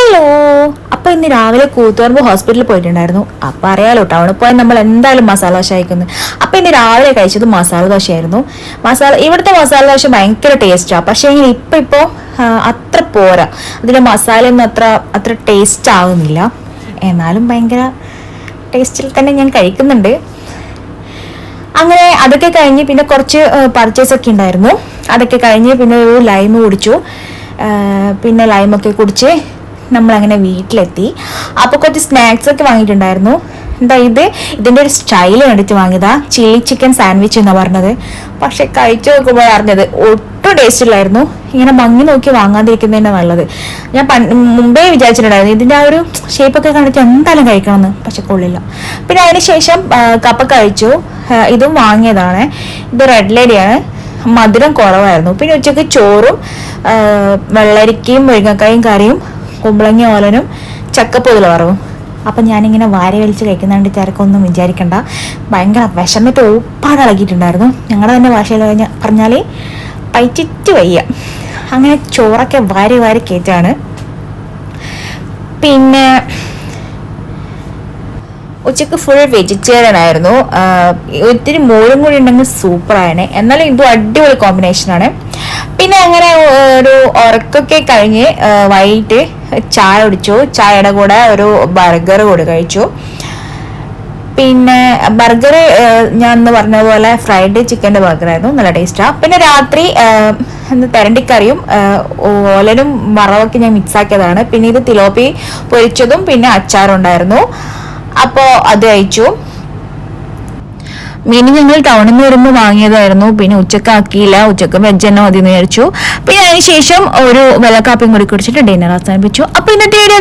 Hello. അപ്പൊ ഇന്ന് രാവിലെ കൂത്തുപറമ്പ് ഹോസ്പിറ്റലിൽ പോയിട്ടുണ്ടായിരുന്നു. അപ്പൊ അറിയാലോ, ടൗണിൽ പോയാൽ നമ്മൾ എന്തായാലും മസാല ദോശ കഴിക്കുന്നത്. അപ്പൊ ഇന്ന് രാവിലെ കഴിച്ചത് മസാല ദോശയായിരുന്നു. ഇവിടുത്തെ മസാല ദോശ ഭയങ്കര ടേസ്റ്റാ. പക്ഷേ ഇപ്പൊ അത്ര പോരാ, അതിന്റെ മസാലയൊന്നും അത്ര ടേസ്റ്റ് ആവുന്നില്ല. എന്നാലും ഭയങ്കര ടേസ്റ്റിൽ തന്നെ ഞാൻ കഴിക്കുന്നുണ്ട്. അങ്ങനെ അതൊക്കെ കഴിഞ്ഞ് പിന്നെ കുറച്ച് പർച്ചേസ് ഒക്കെ ഉണ്ടായിരുന്നു. അതൊക്കെ കഴിഞ്ഞ് പിന്നെ ഒരു ലൈം കുടിച്ചു. പിന്നെ ലൈമൊക്കെ കുടിച്ച് നമ്മളങ്ങനെ വീട്ടിലെത്തി. അപ്പോൾ കുറച്ച് സ്നാക്സ് ഒക്കെ വാങ്ങിയിട്ടുണ്ടായിരുന്നു. ഇതിൻ്റെ ഒരു സ്റ്റൈൽ കണ്ടിട്ട് വാങ്ങിയതാ. ചില്ലി ചിക്കൻ സാൻഡ്വിച്ച് എന്നാണ് പറഞ്ഞത്. പക്ഷെ കഴിച്ചു നോക്കുമ്പോൾ അറിഞ്ഞത് ഒട്ടും ടേസ്റ്റ് ഇല്ലായിരുന്നു. ഇങ്ങനെ ഭംഗി നോക്കി വാങ്ങാതിരിക്കുന്നതന്നെ നല്ലത്. ഞാൻ മുമ്പേ വിചാരിച്ചിട്ടുണ്ടായിരുന്നു ഇതിൻ്റെ ആ ഒരു ഷേപ്പൊക്കെ കണ്ടിട്ട് എന്തായാലും കഴിക്കണമെന്ന്. പക്ഷെ കൊള്ളില്ല. പിന്നെ അതിന് ശേഷം കപ്പ കഴിച്ചു. ഇതും വാങ്ങിയതാണ്. ഇത് റെഡ് ലേഡിയാണ്. മധുരം കുറവായിരുന്നു. പിന്നെ ഉച്ചയ്ക്ക് ചോറും വെള്ളരിക്കയും മുരിങ്ങക്കായും കറിയും കുമ്പളങ്ങ ഓലനും ചക്കപ്പൊതില വറവും. അപ്പം ഞാനിങ്ങനെ വാരി വലിച്ച് കഴിക്കുന്നുണ്ട്. തിരക്കൊന്നും വിചാരിക്കണ്ട. ഭയങ്കര വിശന്നിട്ട് ഉപ്പാട് ഇളകിയിട്ടുണ്ടായിരുന്നു. ഞങ്ങളുടെ തന്നെ ഭാഷയിൽ പറഞ്ഞാൽ പൈച്ചിട്ട് വയ്യ. അങ്ങനെ ചോറൊക്കെ വാരി വാരി കയറ്റാണ്. പിന്നെ ഉച്ചക്ക് ഫുൾ വെജിറ്റേറിയൻ ആയിരുന്നു. ഒത്തിരി മോരും കൂടി ഉണ്ടെങ്കിൽ സൂപ്പറാണ്. എന്നാലും ഇതും അടിപൊളി കോമ്പിനേഷനാണ്. പിന്നെ അങ്ങനെ ഒരു ഉറക്കൊക്കെ കഴിഞ്ഞ് വൈകിട്ട് ചായ കുടിച്ചു. ചായയുടെ കൂടെ ഒരു ബർഗർ കൂടി കഴിച്ചു. പിന്നെ ബർഗർ ഞാൻ അന്ന് പറഞ്ഞ പോലെ ഫ്രൈഡ് ചിക്കൻ്റെ ബർഗറായിരുന്നു. നല്ല ടേസ്റ്റാണ്. പിന്നെ രാത്രി തെരണ്ടിക്കറിയും ഓലനും വറവൊക്കെ ഞാൻ മിക്സാക്കിയതാണ്. പിന്നെ ഇത് തിലോപ്പി പൊരിച്ചതും പിന്നെ അച്ചാറും ഉണ്ടായിരുന്നു. അപ്പോൾ അത് കഴിച്ചു. മീൻ ഞങ്ങൾ ടൗണിൽ നിന്ന് വരുമ്പോൾ വാങ്ങിയതായിരുന്നു. പിന്നെ ഉച്ചക്ക് ആക്കിയില്ല. ഉച്ചക്ക് വെജ് തന്നെ മതി എന്ന് വിചാരിച്ചു. പിന്നെ അതിന് ശേഷം ഒരു വെള്ളക്കാപ്പിയും കൂടി കുടിച്ചിട്ട് ഡിന്നർ അവസാനിപ്പിച്ചു. അപ്പോൾ ഇന്നത്തെ വീഡിയോ